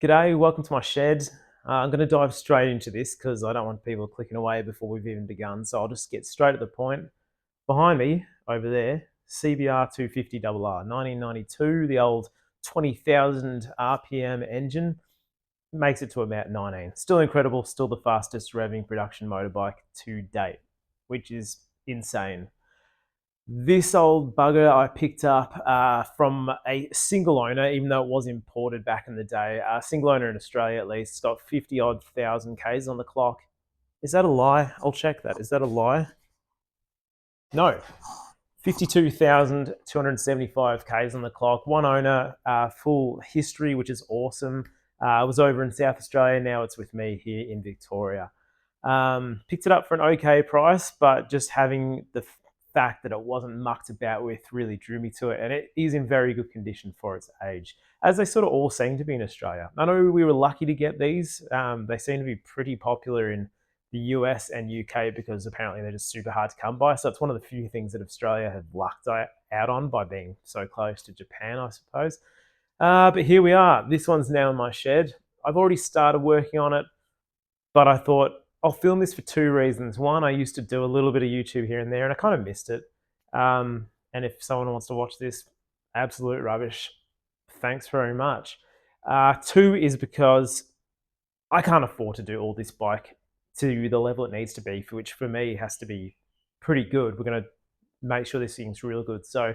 G'day, welcome to my shed. I'm going to dive straight into this because I don't want people clicking away before we've even begun. So I'll just get straight at the point. Behind me, over there, CBR250RR, 1992, the old 20,000 RPM engine, makes it to about 19. Still incredible, still the fastest revving production motorbike to date, which is insane. This old bugger I picked up from a single owner, even though it was imported back in the day. A single owner in Australia, at least. It's got 50 odd thousand Ks on the clock. Is that a lie? I'll check that. Is that a lie? No. 52,275 Ks on the clock. One owner, full history, which is awesome. I was over in South Australia. Now it's with me here in Victoria. Picked it up for an okay price, but just having the fact that it wasn't mucked about with really drew me to it, and it is in very good condition for its age, as they sort of all seem to be in Australia. I know we were lucky to get these. They seem to be pretty popular in the US and UK because apparently they're just super hard to come by. So it's one of the few things that Australia have lucked out on by being so close to Japan, I suppose. But here we are. This one's now in my shed. I've already started working on it, but I thought I'll film this for two reasons. One, I used to do a little bit of YouTube here and there, and I kind of missed it. And if someone wants to watch this, absolute rubbish. Thanks very much. Two is because I can't afford to do all this bike to the level it needs to be, which for me has to be pretty good. We're going to make sure this thing's real good. So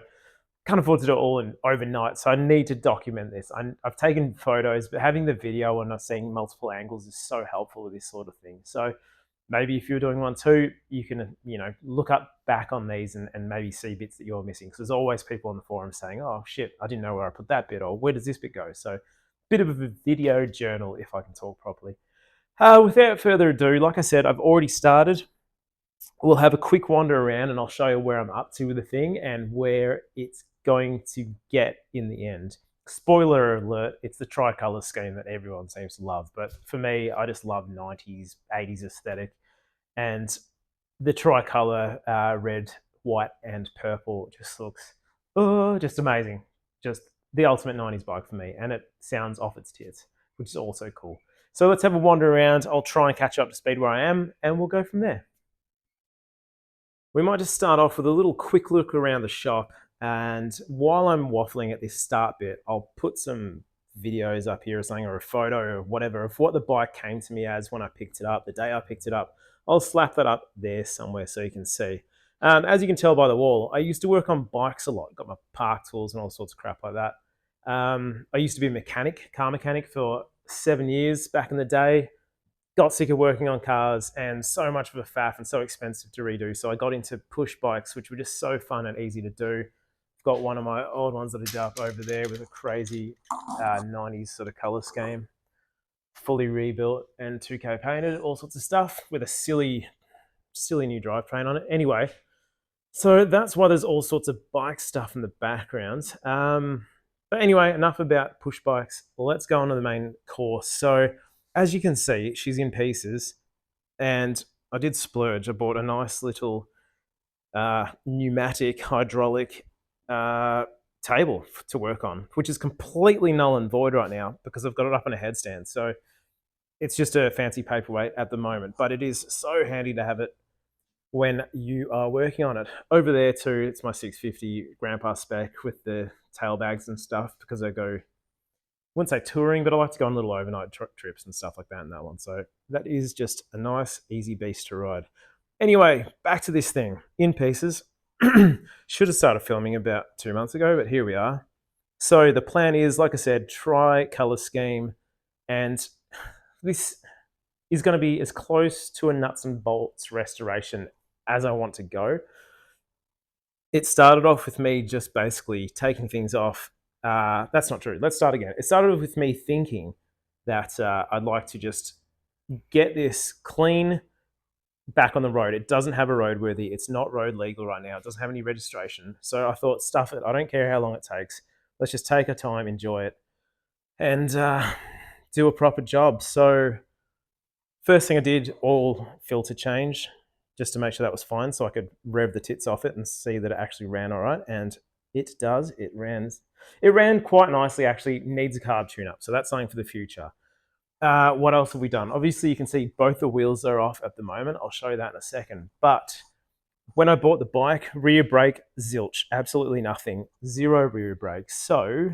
can't afford to do it all in overnight, so I need to document this. I've taken photos, but having the video and not seeing multiple angles is so helpful with this sort of thing. So maybe if you're doing one too, you can look up back on these and maybe see bits that you're missing. Because there's always people on the forum saying, "Oh shit, I didn't know where I put that bit," or "Where does this bit go?" So bit of a video journal if I can talk properly. Without further ado, like I said, I've already started. We'll have a quick wander around and I'll show you where I'm up to with the thing and where it's going to get in the end. Spoiler alert, it's the tricolour scheme that everyone seems to love. But for me, I just love 90s, 80s aesthetic. And the tricolour red, white, and purple just looks just amazing. Just the ultimate 90s bike for me. And it sounds off its tits, which is also cool. So let's have a wander around. I'll try and catch up to speed where I am, and we'll go from there. We might just start off with a little quick look around the shop. And while I'm waffling at this start bit, I'll put some videos up here or something, or a photo or whatever of what the bike came to me as when I picked it up, the day I picked it up. I'll slap that up there somewhere so you can see. As you can tell by the wall, I used to work on bikes a lot. Got my park tools and all sorts of crap like that. I used to be a mechanic, car mechanic for 7 years back in the day. Got sick of working on cars and so much of a faff and so expensive to redo. So I got into push bikes, which were just so fun and easy to do. I've got one of my old ones that I did up over there with a crazy 90s sort of color scheme, fully rebuilt and 2K painted, all sorts of stuff with a silly new drivetrain on it. Anyway, so that's why there's all sorts of bike stuff in the background. But anyway, enough about push bikes. Let's go on to the main course. So as you can see, she's in pieces, and I did splurge. I bought a nice little pneumatic hydraulic table to work on, which is completely null and void right now because I've got it up on a headstand. So it's just a fancy paperweight at the moment, but it is so handy to have it when you are working on it. Over there too, it's my 650 grandpa spec with the tail bags and stuff because I go, wouldn't say touring, but I like to go on little overnight trips and stuff like that in that one. So that is just a nice, easy beast to ride. Anyway, back to this thing. In pieces. Should have started filming about 2 months ago, but here we are. So the plan is, like I said, try color scheme. And this is going to be as close to a nuts and bolts restoration as I want to go. It started off with me just basically taking things off. That's not true. Let's start again. It started with me thinking that I'd like to just get this clean back on the road. It doesn't have a roadworthy. It's not road legal right now. It doesn't have any registration. So I thought, stuff it. I don't care how long it takes. Let's just take our time, enjoy it, and do a proper job. So first thing I did, all filter change, just to make sure that was fine so I could rev the tits off it and see that it actually ran all right. And it does. It ran quite nicely, actually. Needs a carb tune-up. So that's something for the future. What else have we done? Obviously, you can see both the wheels are off at the moment. I'll show you that in a second. But when I bought the bike, rear brake, zilch, absolutely nothing, zero rear brake. So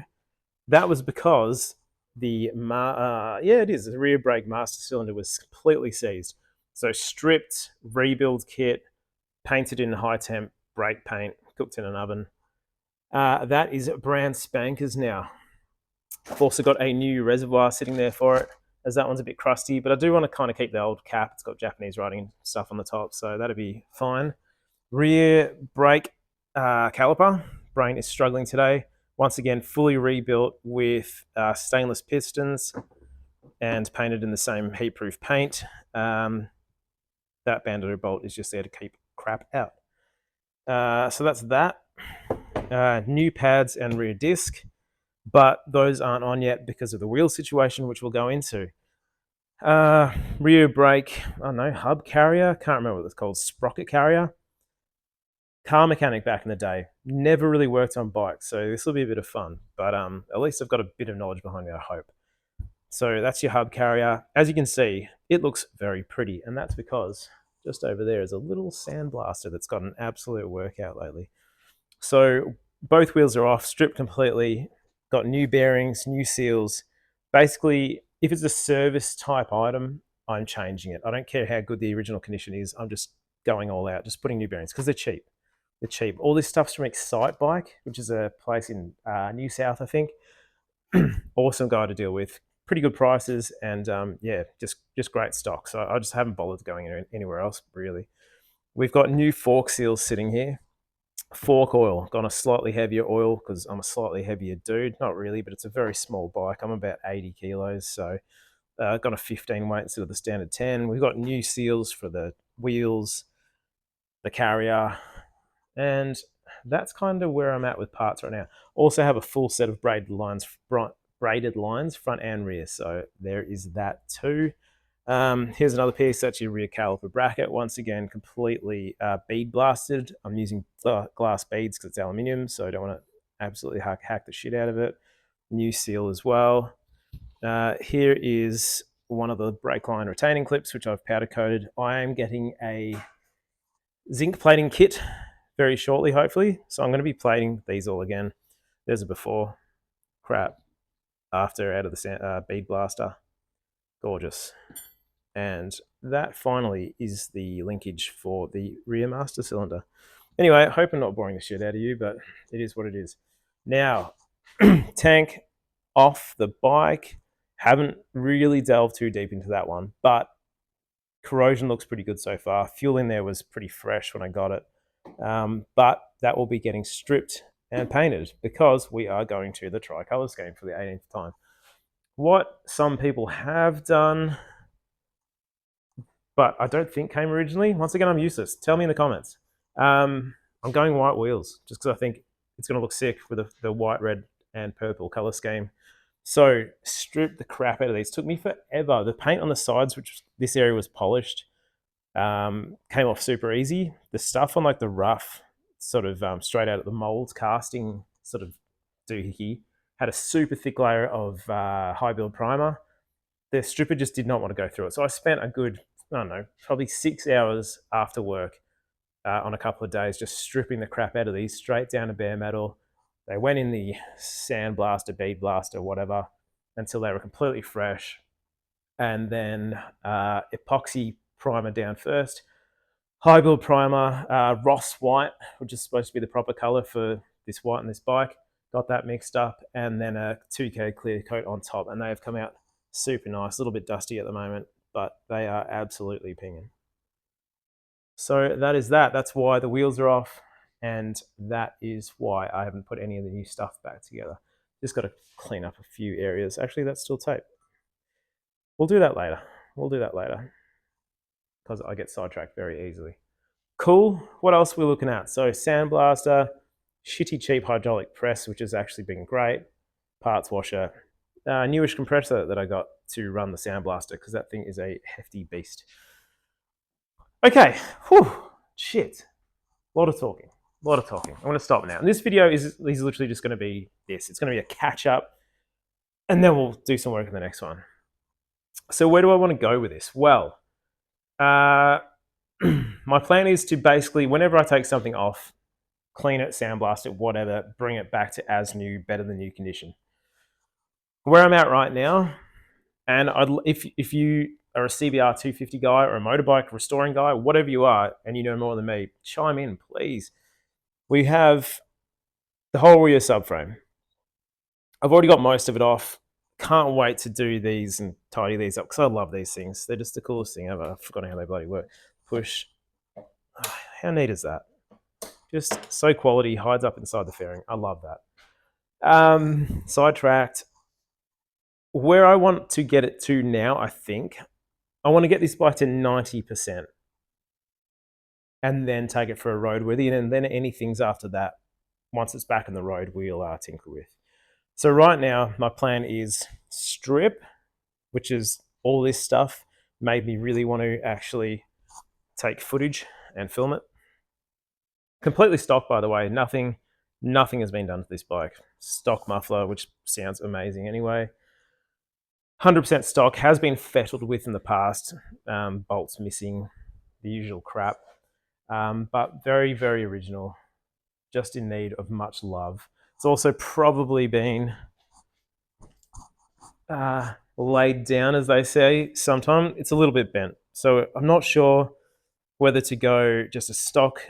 that was because the the rear brake master cylinder was completely seized. So stripped, rebuild kit, painted in high temp brake paint, cooked in an oven. That is brand spankers now. I've also got a new reservoir sitting there for it, as that one's a bit crusty, but I do want to kind of keep the old cap. It's got Japanese writing and stuff on the top, so that'll be fine. Rear brake caliper, brain is struggling today. Once again, fully rebuilt with stainless pistons and painted in the same heat-proof paint. That bandito bolt is just there to keep crap out. So that's that. New pads and rear disc, but those aren't on yet because of the wheel situation, which we'll go into. Rear brake, I don't know, hub carrier, can't remember what it's called, sprocket carrier. Car mechanic back in the day, never really worked on bikes, so this will be a bit of fun, but at least I've got a bit of knowledge behind me, I hope. So that's your hub carrier. As you can see, it looks very pretty, and that's because just over there is a little sandblaster that's got an absolute workout lately. So both wheels are off, stripped completely, got new bearings, new seals. Basically, if it's a service type item, I'm changing it. I don't care how good the original condition is. I'm just going all out, just putting new bearings because they're cheap. They're cheap. All this stuff's from Excite Bike, which is a place in New South, I think. Awesome guy to deal with. Pretty good prices, and yeah, just great stock. So I just haven't bothered going anywhere else, really. We've got new fork seals sitting here. Fork oil, gone a slightly heavier oil because I'm a slightly heavier dude. Not really, but it's a very small bike. I'm about 80 kilos, so got a 15 weight instead of the standard 10. We've got new seals for the wheels, the carrier, and that's kind of where I'm at with parts right now. Also have a full set of braided lines, front and rear. So there is that too. Here's another piece. That's your rear caliper bracket. Once again, completely bead blasted. I'm using glass beads because it's aluminium, so I don't want to absolutely hack the shit out of it. New seal as well. Here is one of the brake line retaining clips, which I've powder coated. I am getting a zinc plating kit very shortly, hopefully. So I'm going to be plating these all again. There's a before, crap, after out of the bead blaster. Gorgeous. And that finally is the linkage for the rear master cylinder. Anyway, I hope I'm not boring the shit out of you, but it is what it is. Now, tank off the bike. Haven't really delved too deep into that one, but corrosion looks pretty good so far. Fuel in there was pretty fresh when I got it. But that will be getting stripped and painted because we are going to the tricolour scheme for the 18th time. What some people have done, but I don't think came originally. Once again, I'm useless. Tell me in the comments. I'm going white wheels just because I think it's going to look sick with the white, red, and purple color scheme. So strip the crap out of these. Took me forever. The paint on the sides, which this area was polished, came off super easy. The stuff on like the rough, sort of straight out of the molds casting sort of doohickey, had a super thick layer of high build primer. The stripper just did not want to go through it. So I spent a good, I don't know, probably 6 hours after work on a couple of days just stripping the crap out of these straight down to bare metal. They went in the sand blaster, bead blaster, whatever, until they were completely fresh. And then epoxy primer down first. High build primer, Ross white, which is supposed to be the proper color for this white and this bike. Got that mixed up, and then a 2K clear coat on top, and they have come out super nice. A little bit dusty at the moment, but they are absolutely pinging. So that is that. That's why the wheels are off, and that is why I haven't put any of the new stuff back together. Just got to clean up a few areas. Actually, that's still tape. We'll do that later. Because I get sidetracked very easily. Cool. What else are we looking at? So sandblaster, shitty cheap hydraulic press, which has actually been great. Parts washer, newish compressor that I got to run the sandblaster because that thing is a hefty beast. Okay. Whew. Shit. A lot of talking. I'm going to stop now. And this video is literally just going to be this. It's going to be a catch up, and then we'll do some work in the next one. So where do I want to go with this? Well, my plan is to basically, whenever I take something off, clean it, sandblast it, whatever, bring it back to as new, better than new condition. Where I'm at right now, and if you are a CBR250 guy or a motorbike restoring guy, whatever you are, and you know more than me, chime in, please. We have the whole rear subframe. I've already got most of it off. Can't wait to do these and tidy these up because I love these things. They're just the coolest thing ever. I've forgotten how they bloody work. Push. Oh, how neat is that? Just so quality, hides up inside the fairing. I love that. Sidetracked. Where I want to get it to now, I think, I want to get this bike to 90% and then take it for a roadworthy. And then anything's after that, once it's back on the road, we'll tinker with. So right now, my plan is strip, which is all this stuff made me really want to actually take footage and film it. Completely stock, by the way. Nothing has been done to this bike. Stock muffler, which sounds amazing anyway. 100% stock, has been fettled with in the past. Bolts missing, the usual crap. But very, very original. Just in need of much love. It's also probably been laid down, as they say. Sometimes it's a little bit bent. So I'm not sure whether to go just a stock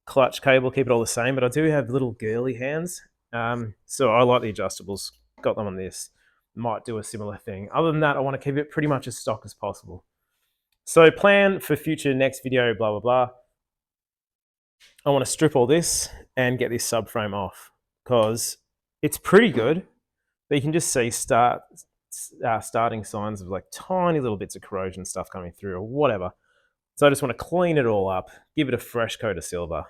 clutch cable, keep it all the same, but I do have little girly hands. So I like the adjustables. Got them on this. Might do a similar thing. Other than that, I want to keep it pretty much as stock as possible. So plan for future next video, blah, blah, blah. I want to strip all this and get this subframe off because it's pretty good, but you can just see starting signs of like tiny little bits of corrosion stuff coming through or whatever. So I just want to clean it all up, give it a fresh coat of silver,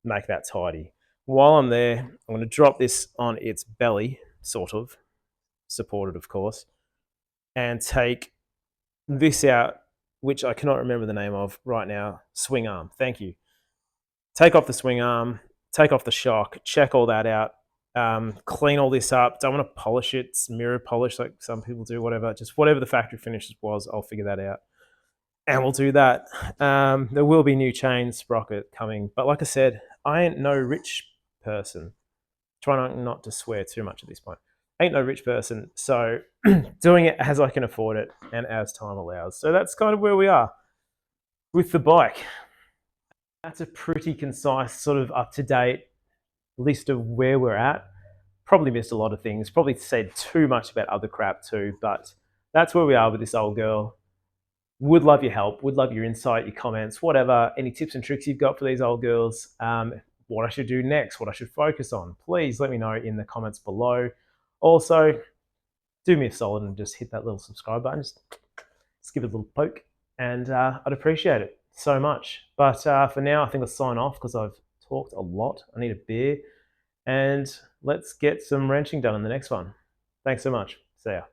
make that tidy. While I'm there, I'm going to drop this on its belly, sort of, supported of course, and take this out, which I cannot remember the name of right now, swing arm, thank you. Take off the swing arm, take off the shock, check all that out, clean all this up. Don't want to polish it, mirror polish like some people do, whatever. Just whatever the factory finish was, I'll figure that out. And we'll do that. There will be new chain sprocket coming. But like I said, I ain't no rich person. Try not to swear too much at this point. Ain't no rich person. So doing it as I can afford it and as time allows. So that's kind of where we are with the bike. That's a pretty concise, sort of up-to-date list of where we're at. Probably missed a lot of things. Probably said too much about other crap too. But that's where we are with this old girl. Would love your help, would love your insight, your comments, whatever, any tips and tricks you've got for these old girls, what I should do next, what I should focus on. Please let me know in the comments below. Also, do me a solid and just hit that little subscribe button. Just give it a little poke and I'd appreciate it so much. But for now, I think I'll sign off because I've talked a lot. I need a beer and let's get some wrenching done in the next one. Thanks so much. See ya.